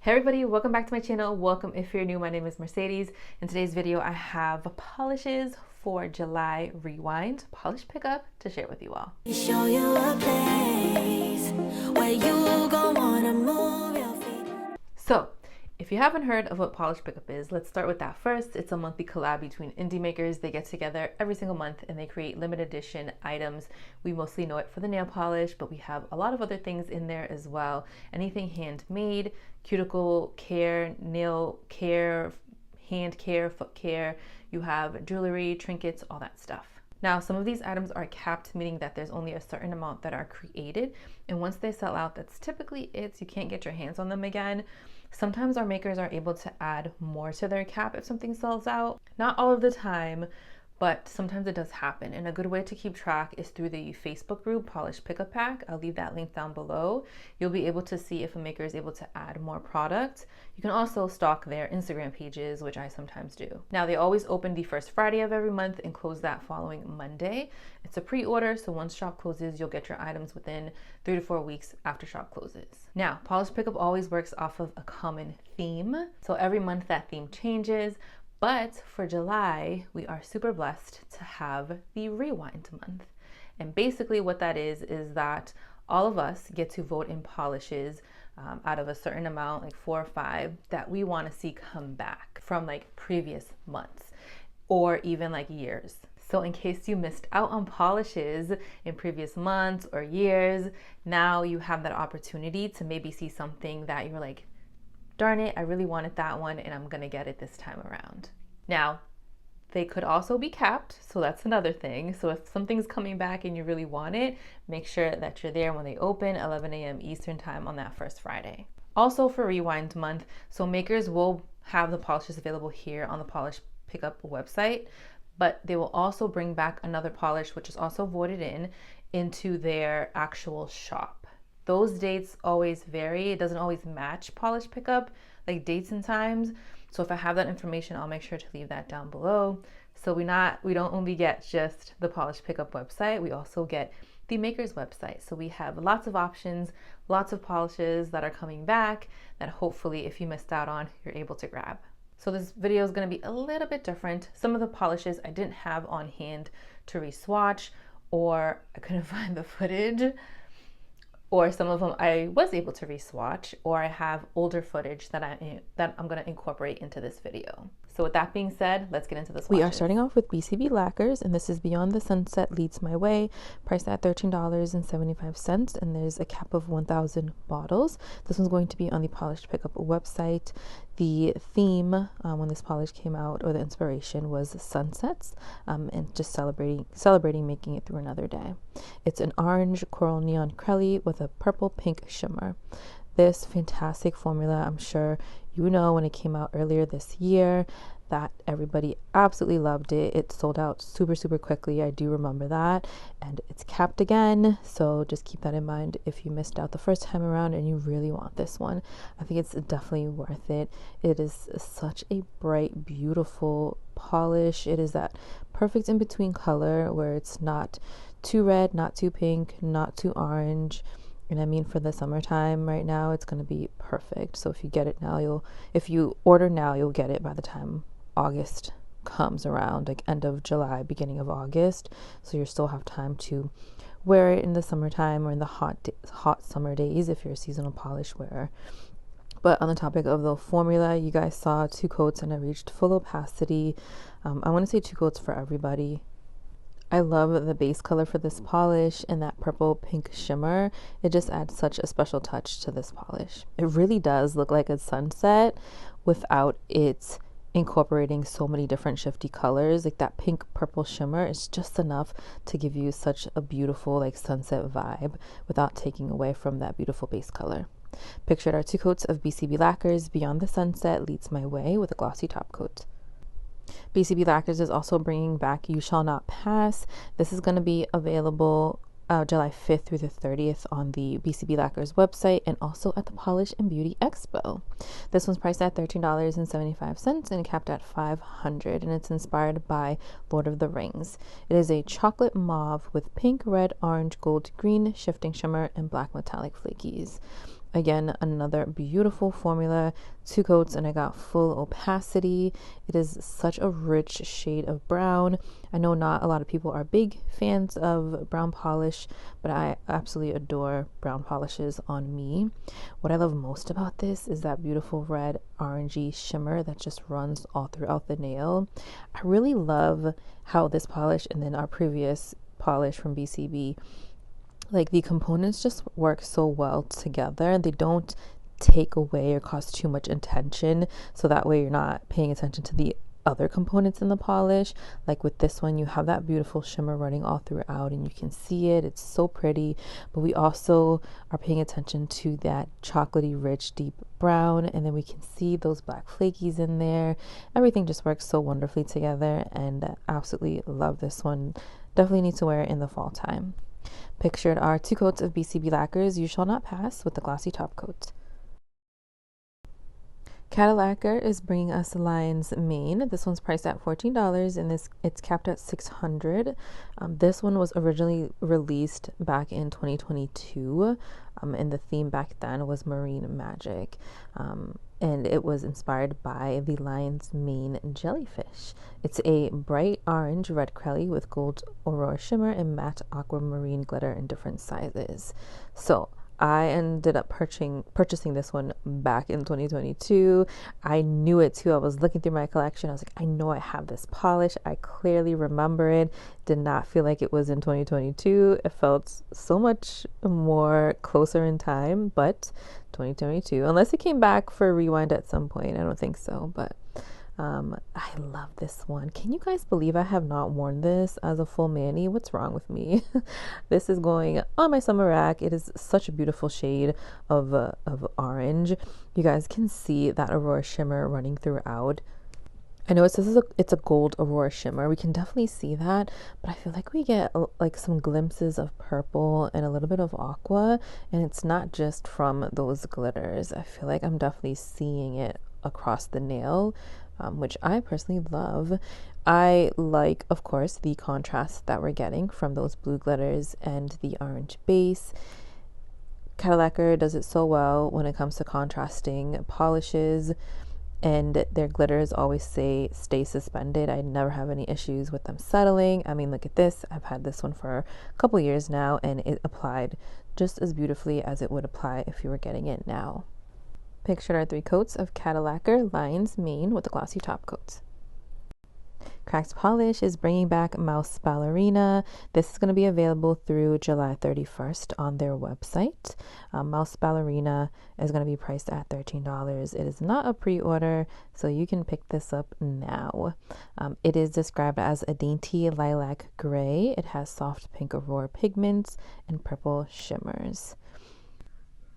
Hey everybody, welcome back to my channel. Welcome if you're new. My name is Mercedes. In today's video, I have polishes for July Rewind polish pickup to share with you all. Show you a place where you gon' wanna move your feet. So, if you haven't heard of what polish pickup is, let's start with that first. It's a monthly collab between indie makers. They get together every single month and they create limited edition items. We mostly know it for the nail polish, but we have a lot of other things in there as well. Anything handmade, cuticle care, nail care, hand care, foot care. You have jewelry, trinkets, all that stuff. Now, some of these items are capped, meaning that there's only a certain amount that are created. And once they sell out, that's typically it. You can't get your hands on them again. Sometimes our makers are able to add more to their cap if something sells out. Not all of the time, but sometimes it does happen. And a good way to keep track is through the Facebook group, Polish Pickup Pack. I'll leave that link down below. You'll be able to see if a maker is able to add more product. You can also stalk their Instagram pages, which I sometimes do. Now, they always open the first Friday of every month and close that following Monday. It's a pre-order, so once shop closes, you'll get your items within 3 to 4 weeks after shop closes. Now, Polish Pickup always works off of a common theme. So every month that theme changes. But for July, we are super blessed to have the Rewind month. And basically what that is that all of us get to vote in polishes out of a certain amount, like 4 or 5, that we want to see come back from like previous months or even like years. So in case you missed out on polishes in previous months or years, now you have that opportunity to maybe see something that you're like, darn it, I really wanted that one and I'm gonna get it this time around. Now, they could also be capped, so that's another thing. So if something's coming back and you really want it, make sure that you're there when they open, 11 a.m. Eastern time on that first Friday. Also for Rewind month, so makers will have the polishes available here on the Polish Pickup website, but they will also bring back another polish, which is also voted into their actual shop. Those dates always vary. It doesn't always match Polish Pickup, like dates and times. So if I have that information, I'll make sure to leave that down below. So we don't only get just the Polish Pickup website, we also get the maker's website. So we have lots of options, lots of polishes that are coming back that hopefully if you missed out on, you're able to grab. So this video is going to be a little bit different. Some of the polishes I didn't have on hand to re-swatch, or I couldn't find the footage. Or some of them I was able to re-swatch, or I have older footage that I'm going to incorporate into this video. So with that being said, let's get into the swatches. We are starting off with BCB Lacquers, and this is Beyond the Sunset Leads My Way, priced at $13.75, and there's a cap of 1,000 bottles. This one's going to be on the Polish Pickup website. The theme when this polish came out, or the inspiration, was sunsets, and just celebrating making it through another day. It's an orange coral neon crelly with a purple pink shimmer. This fantastic formula, I'm sure you know, when it came out earlier this year, that everybody absolutely loved it. It sold out super quickly. I do remember that. And it's capped again, so just keep that in mind if you missed out the first time around and you really want this one. I think it's definitely worth it. It is such a bright, beautiful polish. It is that perfect in between color where it's not too red, not too pink, not too orange. And I mean, for the summertime right now, it's going to be perfect. So if you get it now, if you order now, you'll get it by the time August comes around, like end of July, beginning of August. So you still have time to wear it in the summertime or in the hot summer days if you're a seasonal polish wearer. But on the topic of the formula, you guys saw 2 coats and I reached full opacity. I want to say 2 coats for everybody. I love the base color for this polish and that purple pink shimmer. It just adds such a special touch to this polish. It really does look like a sunset without it incorporating so many different shifty colors. Like that pink purple shimmer is just enough to give you such a beautiful like sunset vibe without taking away from that beautiful base color. Pictured are 2 coats of BCB Lacquers Beyond the Sunset Leads My Way with a glossy top coat. BCB Lacquers is also bringing back You Shall Not Pass. This is going to be available July 5th through the 30th on the BCB Lacquers website and also at the Polish and Beauty Expo. This one's priced at $13.75 and capped at $500, and it's inspired by Lord of the Rings. It is a chocolate mauve with pink, red, orange, gold, green shifting shimmer and black metallic flakies. Again, another beautiful formula, 2 coats, and I got full opacity. It is such a rich shade of brown. I know not a lot of people are big fans of brown polish, but I absolutely adore brown polishes on me. What I love most about this is that beautiful red orangey shimmer that just runs all throughout the nail. I really love how this polish and then our previous polish from BCB, like the components just work so well together. They don't take away or cause too much attention, so that way you're not paying attention to the other components in the polish. Like with this one, you have that beautiful shimmer running all throughout and you can see it. It's so pretty, but we also are paying attention to that chocolatey rich deep brown, and then we can see those black flakies in there. Everything just works so wonderfully together, and absolutely love this one. Definitely need to wear it in the fall time. Pictured are 2 coats of BCB Lacquers You Shall Not Pass with the glossy top coat. Cadillacer is bringing us Lion's Mane. This one's priced at $14, and it's capped at $600. This one was originally released back in 2022, and the theme back then was Marine Magic. And it was inspired by the lion's mane jellyfish. It's a bright orange red crelly with gold aurora shimmer and matte aquamarine glitter in different sizes. So I ended up purchasing this one back in 2022. I knew it too. I was looking through my collection. I was like, I know I have this polish. I clearly remember it. Did not feel like it was in 2022. It felt so much more closer in time, but 2022, unless it came back for a rewind at some point. I don't think so, but I love this one. Can you guys believe I have not worn this as a full mani? What's wrong with me? This is going on my summer rack. It is such a beautiful shade of orange. You guys can see that aurora shimmer running throughout. I know it says it's a gold aurora shimmer. We can definitely see that, but I feel like we get like some glimpses of purple and a little bit of aqua, and it's not just from those glitters. I feel like I'm definitely seeing it across the nail, which I personally love. I like, of course, the contrast that we're getting from those blue glitters and the orange base. Cadillacer does it so well when it comes to contrasting polishes, and their glitters always stay suspended. I never have any issues with them settling. I mean, look at this. I've had this one for a couple years now, and it applied just as beautifully as it would apply if you were getting it now. Pictured are 3 coats of Cadillacer Lion's Mane with the glossy top coat. Cracked Polish is bringing back Mouse Ballerina. This is going to be available through July 31st on their website. Mouse Ballerina is going to be priced at $13. It is not a pre-order, so you can pick this up now. It is described as a dainty lilac gray. It has soft pink aurora pigments and purple shimmers.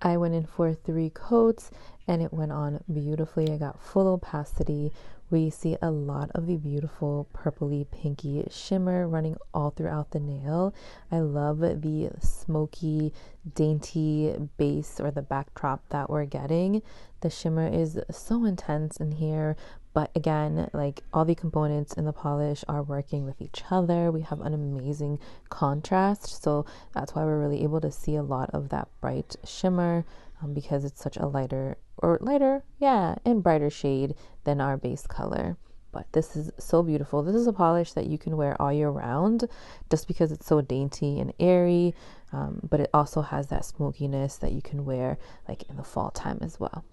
I went in for 3 coats and it went on beautifully. I got full opacity. We see a lot of the beautiful purpley pinky shimmer running all throughout the nail. I love the smoky, dainty base or the backdrop that we're getting. The shimmer is so intense in here, but again, like all the components in the polish are working with each other. We have an amazing contrast, so that's why we're really able to see a lot of that bright shimmer, because it's such a lighter and brighter shade than our base color. But this is so beautiful. This is a polish that you can wear all year round just because it's so dainty and airy, but it also has that smokiness that you can wear like in the fall time as well.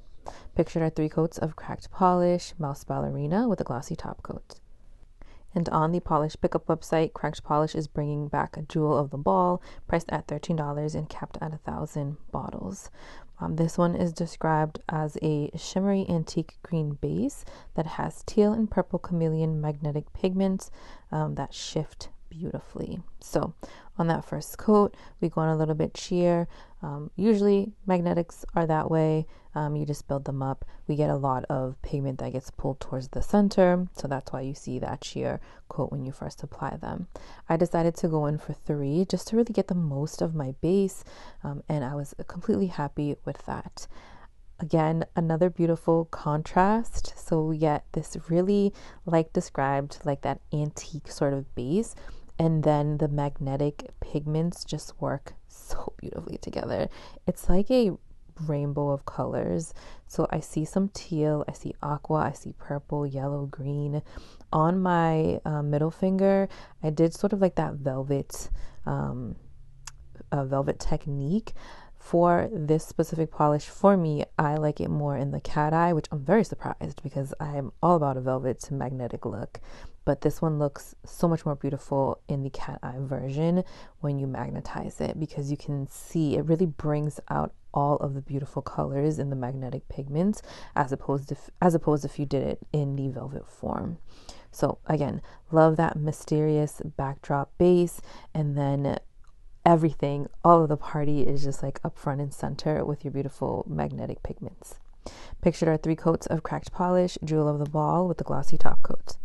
Pictured are 3 coats of Cracked Polish Mouse Ballerina with a glossy top coat. And on the polish pickup website, Cracked Polish is bringing back a Jewel of the Ball, priced at $13 and capped at 1,000 bottles. This one is described as a shimmery antique green base that has teal and purple chameleon magnetic pigments that shift beautifully. So on that first coat, we go on a little bit sheer. Usually magnetics are that way. You just build them up. We get a lot of pigment that gets pulled towards the center, so that's why you see that sheer coat when you first apply them. I decided to go in for 3 just to really get the most of my base, and I was completely happy with that. Again, another beautiful contrast. So we get this really, like described, like that antique sort of base, and then the magnetic pigments just work so beautifully together. It's like a rainbow of colors. So I see some teal, I see aqua, I see purple, yellow, green. On my middle finger, I did sort of like that velvet technique. For this specific polish, for me, I like it more in the cat eye, which I'm very surprised because I'm all about a velvet magnetic look. But this one looks so much more beautiful in the cat eye version when you magnetize it, because you can see it really brings out all of the beautiful colors in the magnetic pigments as opposed if you did it in the velvet form. So again, love that mysterious backdrop base, and then everything, all of the party is just like up front and center with your beautiful magnetic pigments. Pictured are 3 coats of cracked polish, jewel of the ball with the glossy top coat.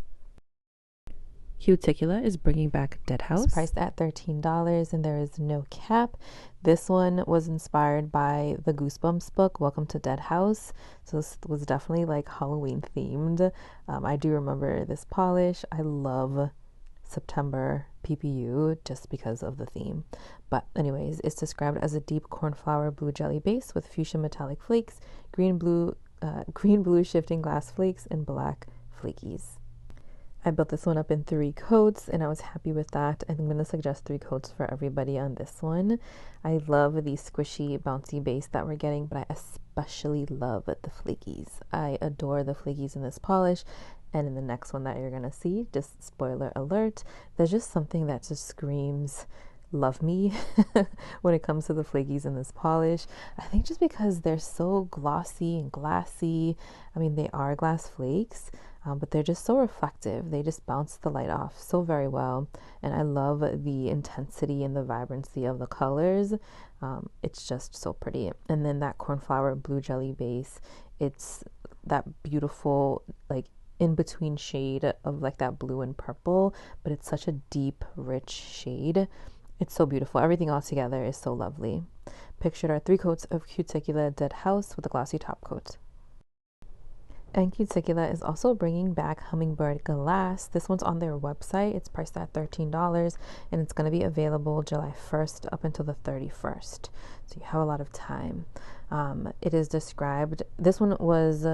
Cuticula is bringing back Dead House. It's priced at $13 and there is no cap. This one was inspired by the Goosebumps book, Welcome to Dead House. So this was definitely like Halloween themed. I do remember this polish. I love September PPU just because of the theme. But anyways, it's described as a deep cornflower blue jelly base with fuchsia metallic flakes, green blue shifting glass flakes, and black flakies. I built this one up in 3 coats and I was happy with that. I'm going to suggest 3 coats for everybody on this one. I love the squishy bouncy base that we're getting, but I especially love the flakies. I adore the flakies in this polish. And in the next one that you're going to see, just spoiler alert, there's just something that just screams love me when it comes to the flakies in this polish. I think just because they're so glossy and glassy. I mean, they are glass flakes, but they're just so reflective. They just bounce the light off so very well. And I love the intensity and the vibrancy of the colors. It's just so pretty. And then that cornflower blue jelly base, it's that beautiful, like, in between shade of like that blue and purple, but it's such a deep, rich shade. It's so beautiful. Everything all together is so lovely. Pictured are 3 coats of Cuticula Dead House with a glossy top coat. And Cuticula is also bringing back Hummingbird Glass. This one's on their website. It's priced at $13 and it's going to be available July 1st up until the 31st. So you have a lot of time. It is described, this one was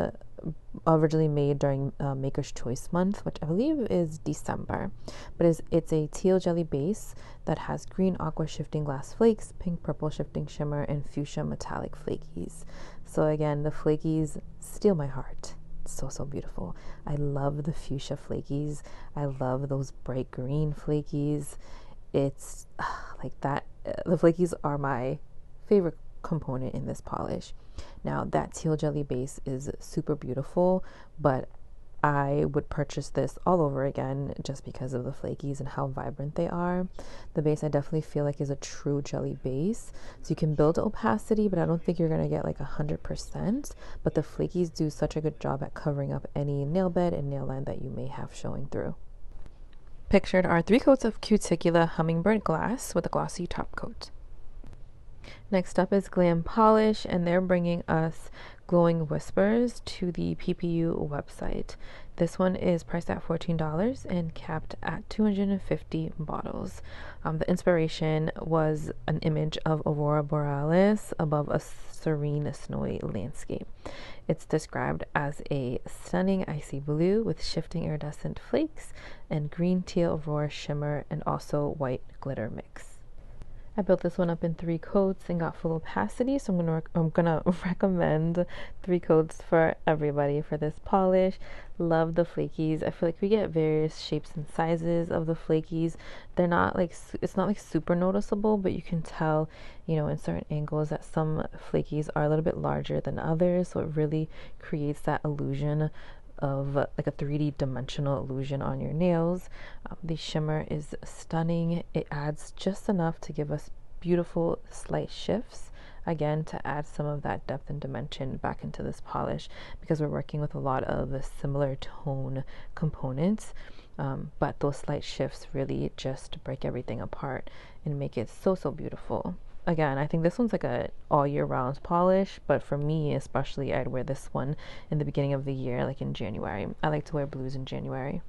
originally made during Maker's Choice Month, which I believe is December. But it's a teal jelly base that has green aqua shifting glass flakes, pink purple shifting shimmer, and fuchsia metallic flakies. So again, the flakies steal my heart. So beautiful. I love the fuchsia flakies. I love those bright green flakies. It's like that. The flakies are my favorite component in this polish. Now that teal jelly base is super beautiful, but I would purchase this all over again just because of the flakies and how vibrant they are. The base I definitely feel like is a true jelly base. So you can build opacity, but I don't think you're going to get like 100%. But the flakies do such a good job at covering up any nail bed and nail line that you may have showing through. Pictured are 3 coats of Cuticula Hummingbird Glass with a glossy top coat. Next up is Glam Polish, and they're bringing us Glowing Whispers to the PPU website. This one is priced at $14 and capped at 250 bottles. The inspiration was an image of Aurora Borealis above a serene, snowy landscape. It's described as a stunning icy blue with shifting iridescent flakes and green teal aurora shimmer and also white glitter mix. I built this one up in 3 coats and got full opacity, so I'm gonna recommend 3 coats for everybody for this polish. Love the flakies. I feel like we get various shapes and sizes of the flakies. They're not like, it's not like super noticeable, but you can tell, you know, in certain angles that some flakies are a little bit larger than others, so it really creates that illusion of like a 3D dimensional illusion on your nails. The shimmer is stunning. It adds just enough to give us beautiful slight shifts, again to add some of that depth and dimension back into this polish, because we're working with a lot of similar tone components, but those slight shifts really just break everything apart and make it so beautiful. Again, I think this one's like a all year round polish, but for me especially, I'd wear this one in the beginning of the year, like in January. I like to wear blues in January.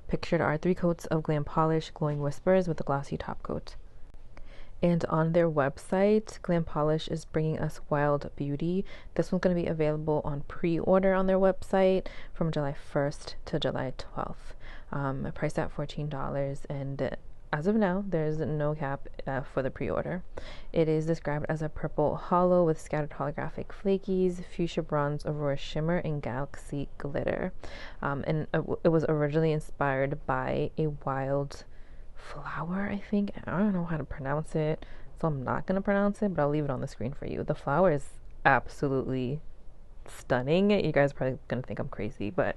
Pictured are 3 coats of Glam Polish Glowing Whispers with a glossy top coat. And on their website, Glam Polish is bringing us Wild Beauty. This one's going to be available on pre-order on their website from July 1st to July 12th. Priced at $14, and as of now, there's no cap for the pre-order. It is described as a purple hollow with scattered holographic flakies, fuchsia bronze, aurora shimmer, and galaxy glitter. And it was originally inspired by a wild flower, I think. I don't know how to pronounce it, so I'm not going to pronounce it, but I'll leave it on the screen for you. The flower is absolutely stunning. You guys are probably going to think I'm crazy, but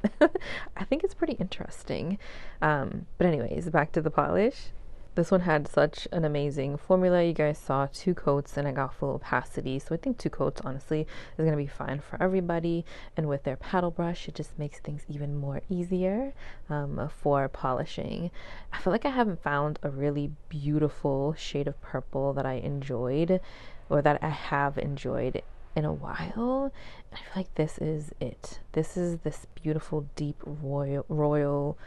I think it's pretty interesting. But anyways, back to the polish. This one had such an amazing formula. You guys saw 2 coats and I got full opacity. So I think 2 coats, honestly, is going to be fine for everybody. And with their paddle brush, it just makes things even more easier for polishing. I feel like I haven't found a really beautiful shade of purple that I enjoyed, or that I have enjoyed in a while. And I feel like this is it. This is this beautiful, deep, royal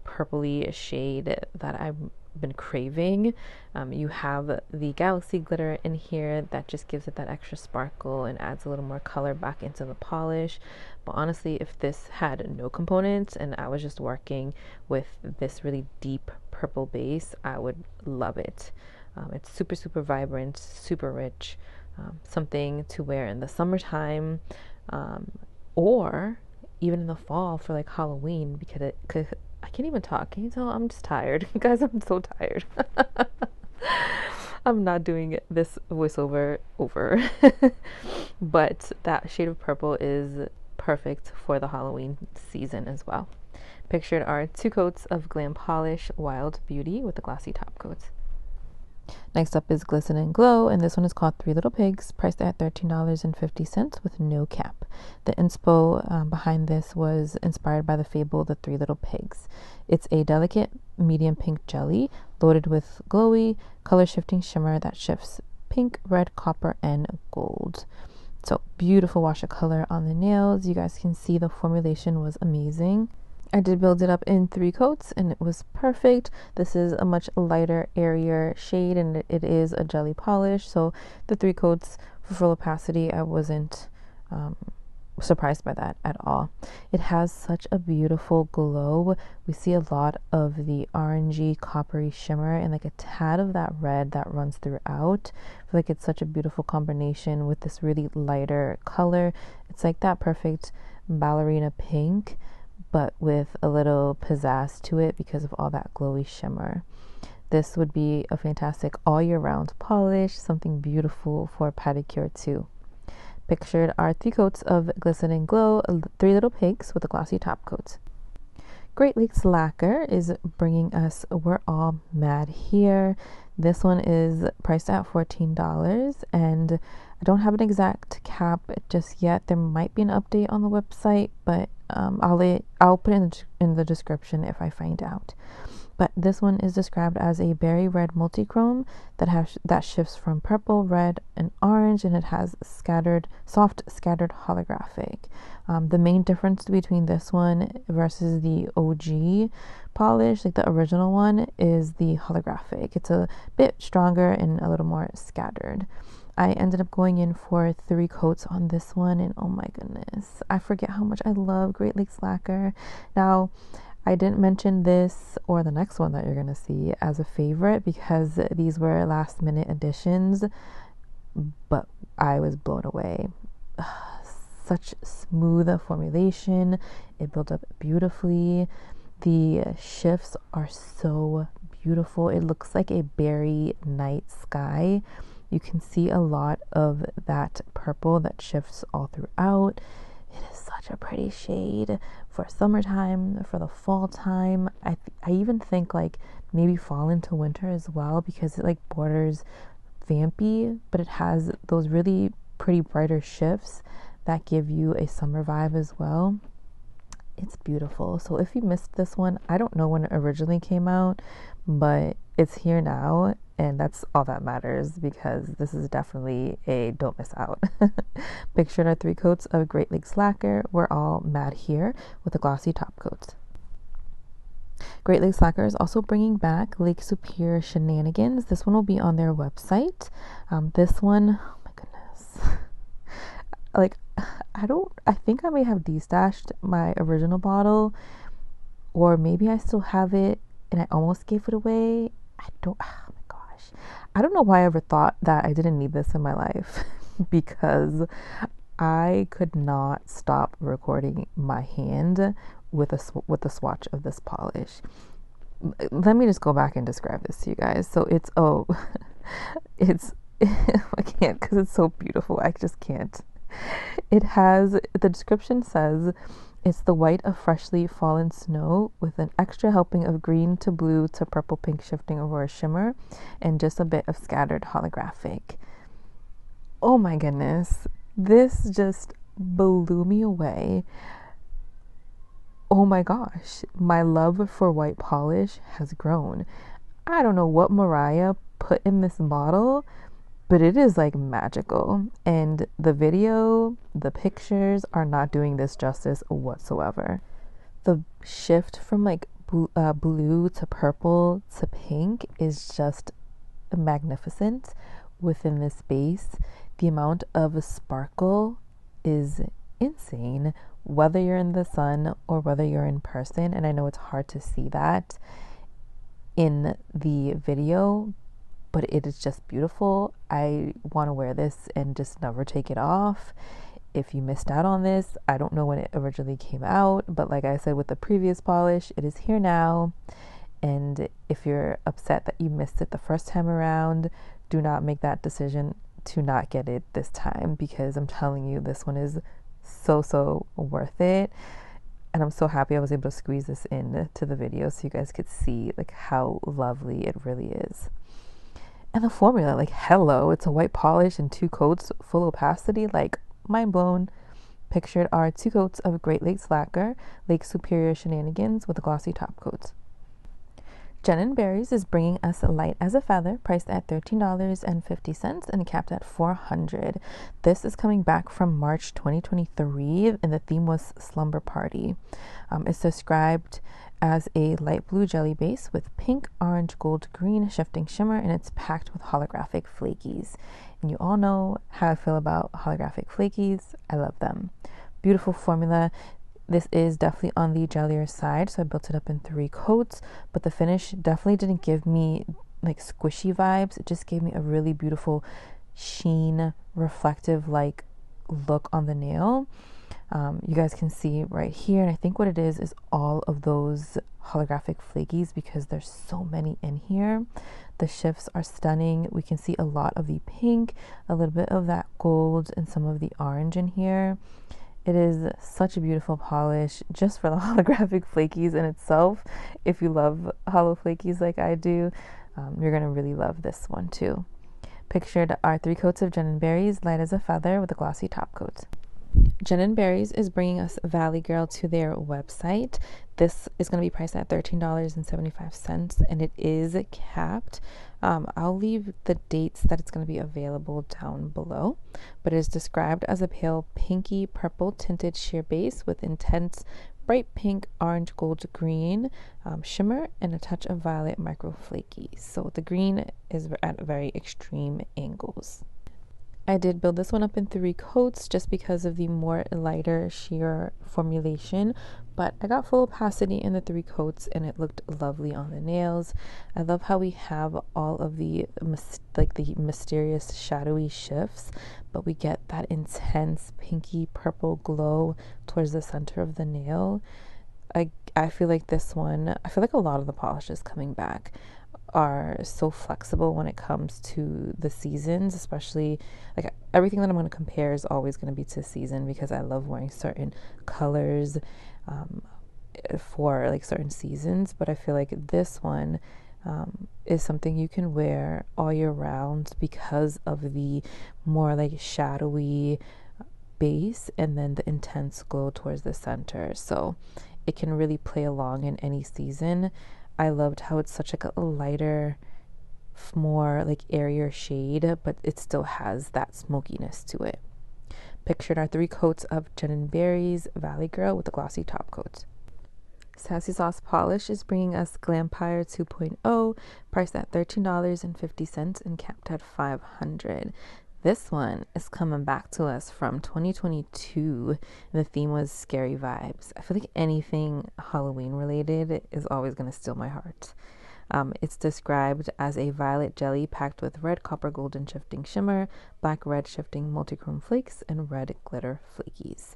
purpley shade that I've been craving. You have the galaxy glitter in here that just gives it that extra sparkle and adds a little more color back into the polish. But honestly, if this had no components and I was just working with this really deep purple base, I would love it. It's super, super vibrant, super rich, something to wear in the summertime, or even in the fall for like Halloween, because I can't even talk. Can you tell? I'm just tired. You guys, I'm so tired. I'm not doing this voiceover over. But that shade of purple is perfect for the Halloween season as well. Pictured are 2 coats of Glam Polish Wild Beauty with the glossy top coats. Next up is Glisten Glow, and this one is called 3 Little Pigs, priced at $13.50 with no cap. The inspo behind this was inspired by the fable The 3 Little Pigs. It's a delicate medium pink jelly loaded with glowy, color-shifting shimmer that shifts pink, red, copper, and gold. So beautiful wash of color on the nails. You guys can see the formulation was amazing. I did build it up in 3 coats and it was perfect. This is a much lighter, airier shade, and it is a jelly polish. So the 3 coats for full opacity, I wasn't surprised by that at all. It has such a beautiful glow. We see a lot of the orangey, coppery shimmer and like a tad of that red that runs throughout. I feel like it's such a beautiful combination with this really lighter color. It's like that perfect ballerina pink, but with a little pizzazz to it because of all that glowy shimmer. This would be a fantastic all year round polish, something beautiful for pedicure too. Pictured are 3 coats of Glisten Glow, 3 Little Pigs with a glossy top coat. Great Lakes Lacquer is bringing us We're All Mad Here. This one is priced at $14, and I don't have an exact cap just yet. There might be an update on the website, but I'll put it in the description if I find out. But this one is described as a berry red multichrome that shifts from purple, red, and orange, and it has soft scattered holographic. The main difference between this one versus the OG polish, like the original one, is the holographic. It's a bit stronger and a little more scattered. I ended up going in for 3 coats on this one, and oh my goodness, I forget how much I love Great Lakes Lacquer. Now, I didn't mention this or the next one that you're going to see as a favorite because these were last minute additions, but I was blown away. Such smooth formulation. It built up beautifully. The shifts are so beautiful. It looks like a berry night sky. You can see a lot of that purple that shifts all throughout. It is such a pretty shade for summertime, for the fall time. I even think like maybe fall into winter as well, because it like borders vampy, but it has those really pretty brighter shifts that give you a summer vibe as well. It's beautiful. So if you missed this one, I don't know when it originally came out, but it's here now, and that's all that matters because this is definitely a don't miss out. Pictured are 3 coats of Great Lakes Lacquer. We're All Mad Here with a glossy top coat. Great Lakes Lacquer is also bringing back Lake Superior Shenanigans. This one will be on their website. This one, oh my goodness. Like, I think I may have destashed my original bottle, or maybe I still have it and I almost gave it away. Oh my gosh. I don't know why I ever thought that I didn't need this in my life because I could not stop recording my hand with the swatch of this polish. Let me just go back and describe this to you guys. So it's I can't because it's so beautiful. I just can't. The description says it's the white of freshly fallen snow with an extra helping of green to blue to purple pink shifting aurora shimmer and just a bit of scattered holographic. Oh my goodness. This just blew me away. Oh my gosh. My love for white polish has grown. I don't know what Mariah put in this bottle, but it is like magical, and the video, the pictures are not doing this justice whatsoever. The shift from like blue to purple to pink is just magnificent within this base. The amount of sparkle is insane, whether you're in the sun or whether you're in person, and I know it's hard to see that in the video, but it is just beautiful. I want to wear this and just never take it off. If you missed out on this, I don't know when it originally came out, but like I said with the previous polish, it is here now. And if you're upset that you missed it the first time around, do not make that decision to not get it this time, because I'm telling you, this one is so worth it. And I'm so happy I was able to squeeze this in to the video so you guys could see like how lovely it really is. And the formula, like, hello, it's a white polish and 2 coats, full opacity, like, mind blown. Pictured are 2 coats of Great Lakes Lacquer, Lake Superior Shenanigans with glossy top coats. Jenn Berries is bringing us Light as a Feather, priced at $13.50 and capped at $400. This is coming back from March 2023, and the theme was Slumber Party. It's described as a light blue jelly base with pink, orange, gold, green shifting shimmer, and it's packed with holographic flakies. And you all know how I feel about holographic flakies. I love them. Beautiful formula. This is definitely on the jellier side, so I built it up in 3 coats, but the finish definitely didn't give me like squishy vibes. It just gave me a really beautiful sheen, reflective like look on the nail. You guys can see right here, and I think what it is all of those holographic flakies, because there's so many in here. The shifts are stunning. We can see a lot of the pink, a little bit of that gold, and some of the orange in here. It is such a beautiful polish just for the holographic flakies in itself. If you love hollow flakies like I do, you're going to really love this one too. Pictured are 3 coats of Jenn Berries, Light as a Feather with a glossy top coat. Jenn Berries is bringing us Valley Girl to their website. This is going to be priced at $13.75, and it is capped. I'll leave the dates that it's going to be available down below, but it is described as a pale pinky purple tinted sheer base with intense bright pink, orange, gold, green shimmer and a touch of violet micro flaky. So the green is at very extreme angles. I did build this one up in 3 coats just because of the more lighter sheer formulation, but I got full opacity in the 3 coats and it looked lovely on the nails. I love how we have all of the mysterious shadowy shifts, but we get that intense pinky purple glow towards the center of the nail. I feel like this one, I feel like a lot of the polishes coming back are so flexible when it comes to the seasons, especially like everything that I'm going to compare is always going to be to season, because I love wearing certain colors for like certain seasons. But I feel like this one is something you can wear all year round because of the more like shadowy base and then the intense glow towards the center, so it can really play along in any season. I loved how it's such like a lighter, more like airier shade, but it still has that smokiness to it. Pictured are 3 coats of Jenn Berries Valley Girl with a glossy top coat. Sassy Sauce Polish is bringing us Glam Polish 2.0, priced at $13.50 and capped at $500. This one is coming back to us from 2022. The theme was scary vibes. I feel like anything Halloween related is always going to steal my heart. It's described as a violet jelly packed with red, copper, golden shifting shimmer, black, red shifting multichrome flakes, and red glitter flakies.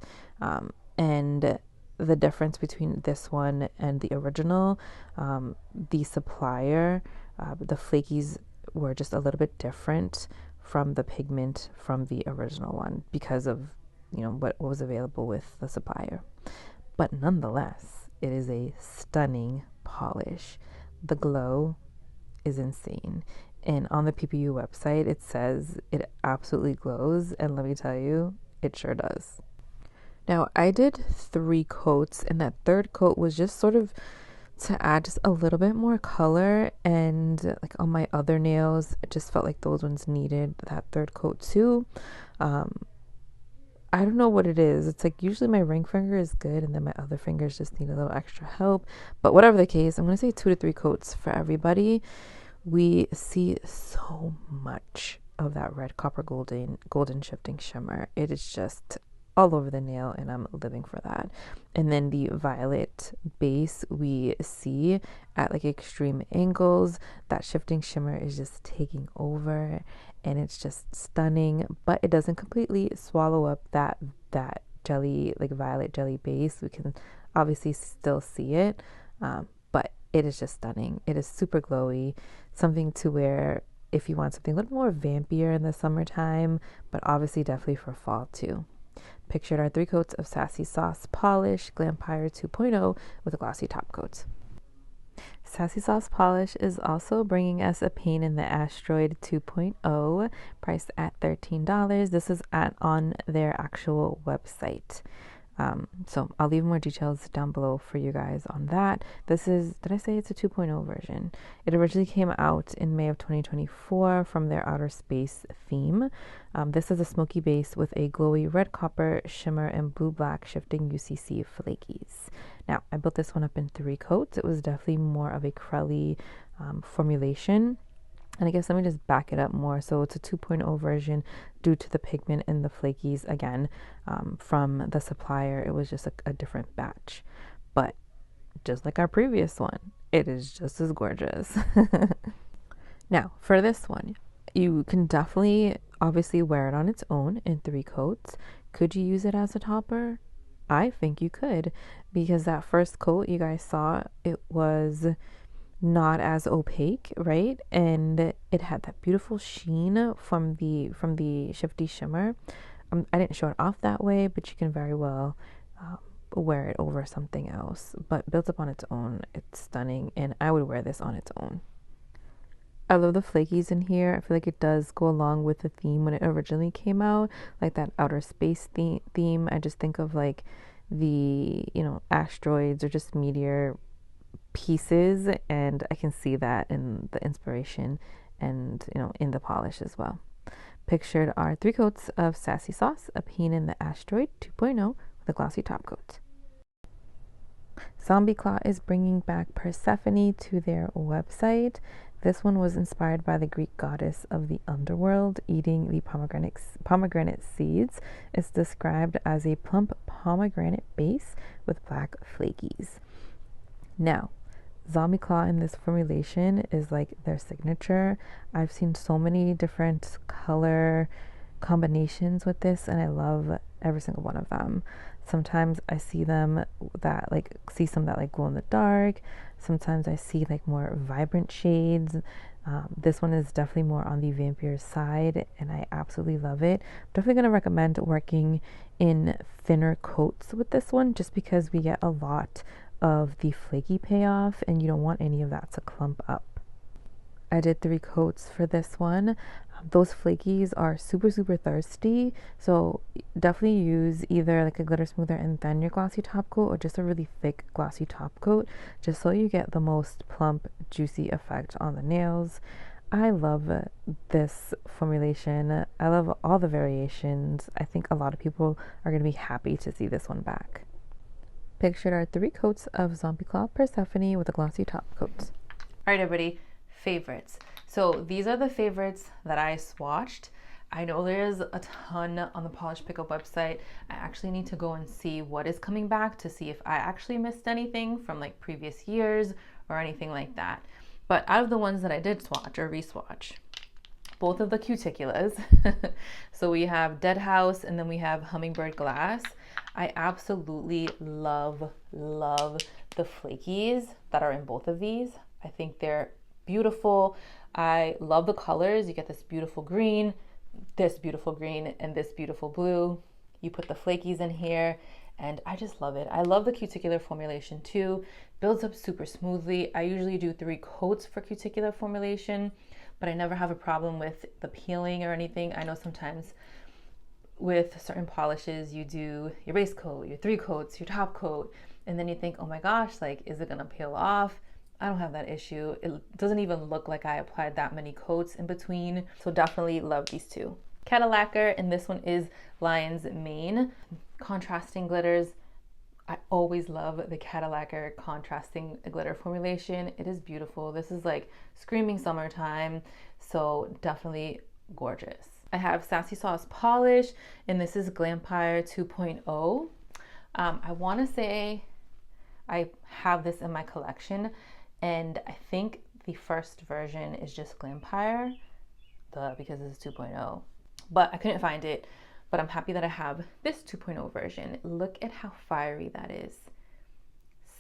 And the difference between this one and the original, the supplier, the flakies were just a little bit different from the pigment from the original one because of, what was available with the supplier. But nonetheless, it is a stunning polish. The glow is insane. And on the PPU website, it says it absolutely glows. And let me tell you, it sure does. Now, I did 3 coats, and that third coat was just sort of to add just a little bit more color. And like on my other nails, it just felt like those ones needed that third coat too. I don't know what it is. It's like usually my ring finger is good and then my other fingers just need a little extra help. But whatever the case, I'm going to say 2 to 3 coats for everybody. We see so much of that red, copper, golden shifting shimmer. It is just all over the nail, and I'm living for that. And then the violet base we see at like extreme angles. That shifting shimmer is just taking over, and it's just stunning, but it doesn't completely swallow up that jelly, like violet jelly base. We can obviously still see it, but it is just stunning. It is super glowy, something to wear if you want something a little more vampier in the summertime, but obviously definitely for fall too. Pictured are 3 coats of Sassy Sauce Polish, Glam Polish 2.0 with a glossy top coat. Sassy Sauce Polish is also bringing us a Pain in the Asteroid 2.0, priced at $13. This is on their actual website. So I'll leave more details down below for you guys on that. This is, did I say it's a 2.0 version? It originally came out in May of 2024 from their outer space theme. This is a smoky base with a glowy red copper shimmer and blue black shifting UCC flakies. Now, I built this one up in 3 coats. It was definitely more of a crelly formulation. And I guess let me just back it up more. So it's a 2.0 version due to the pigment and the flakies. Again, from the supplier, it was just a different batch. But just like our previous one, it is just as gorgeous. Now, for this one, you can definitely obviously wear it on its own in 3 coats. Could you use it as a topper? I think you could, because that first coat you guys saw, it was not as opaque, right? And it had that beautiful sheen from the shifty shimmer. I didn't show it off that way, but you can very well wear it over something else. But built up on its own, it's stunning, and I would wear this on its own. I love the flakies in here. I feel like it does go along with the theme when it originally came out, like that outer space theme. I just think of like the, asteroids or just meteor pieces, and I can see that in the inspiration and in the polish as well. Pictured are 3 coats of Sassy Sauce, a Pain in the Asteroid 2.0 with a glossy top coat. Zombie Claw is bringing back Persephone to their website. This one was inspired by the Greek goddess of the underworld eating the pomegranate seeds. It's described as a plump pomegranate base with black flakies. Now, Zombie Claw in this formulation is like their signature. I've seen so many different color combinations with this, and I love every single one of them. Sometimes I see them see some that glow in the dark. Sometimes I see more vibrant shades. This one is definitely more on the vampire side, and I absolutely love it. I'm definitely going to recommend working in thinner coats with this one, just because we get a lot of the flaky payoff, and you don't want any of that to clump up. I did 3 coats for this one. Those flakies are super, super thirsty, so definitely use either a glitter smoother and then your glossy top coat, or just a really thick glossy top coat, just so you get the most plump, juicy effect on the nails. I love this formulation. I love all the variations. I think a lot of people are going to be happy to see this one back. Pictured are 3 coats of Zombie Claw Persephone with a glossy top coat. All right, everybody, favorites. So these are the favorites that I swatched. I know there's a ton on the Polish Pickup website. I actually need to go and see what is coming back to see if I actually missed anything from like previous years or anything like that. But out of the ones that I did swatch or reswatch, both of the Cuticulas, so we have Dead House and then we have Hummingbird Glass. I absolutely love the flakies that are in both of these. I think they're beautiful. I love the colors. You get this beautiful green, and this beautiful blue. You put the flakies in here and I just love it. I love the Cuticular formulation too. Builds up super smoothly. I usually do 3 coats for Cuticular formulation, but I never have a problem with the peeling or anything. I know sometimes with certain polishes, you do your base coat, your 3 coats, your top coat, and then you think, oh my gosh, like, is it gonna peel off? I don't have that issue. It doesn't even look like I applied that many coats in between. So definitely love these 2. Cadillacer, and this one is Lion's Mane. Contrasting glitters. I always love the Cadillacer contrasting glitter formulation. It is beautiful. This is like screaming summertime, so definitely gorgeous. I have Sassy Sauce Polish, and this is Glampire 2.0. I want to say I have this in my collection, and I think the first version is just Glampire, because it's 2.0. But I couldn't find it, but I'm happy that I have this 2.0 version. Look at how fiery that is.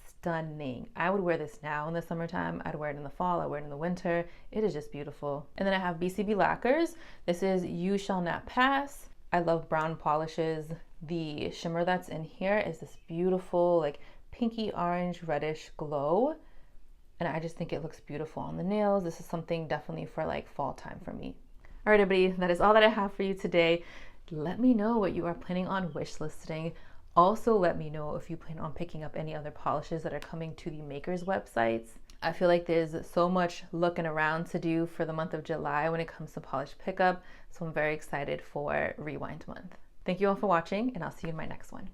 Stunning. I would wear this now in the summertime. I'd wear it in the fall. I wear it in the winter. It is just beautiful. And then I have BCB Lacquers. This is You Shall Not Pass. I love brown polishes. The shimmer that's in here is this beautiful, like pinky orange reddish glow. And I just think it looks beautiful on the nails. This is something definitely for like fall time for me. All right, everybody, that is all that I have for you today. Let me know what you are planning on wish listing. Also, let me know if you plan on picking up any other polishes that are coming to the makers' websites. I feel like there's so much looking around to do for the month of July when it comes to polish pickup, so I'm very excited for Rewind month. Thank you all for watching, and I'll see you in my next one.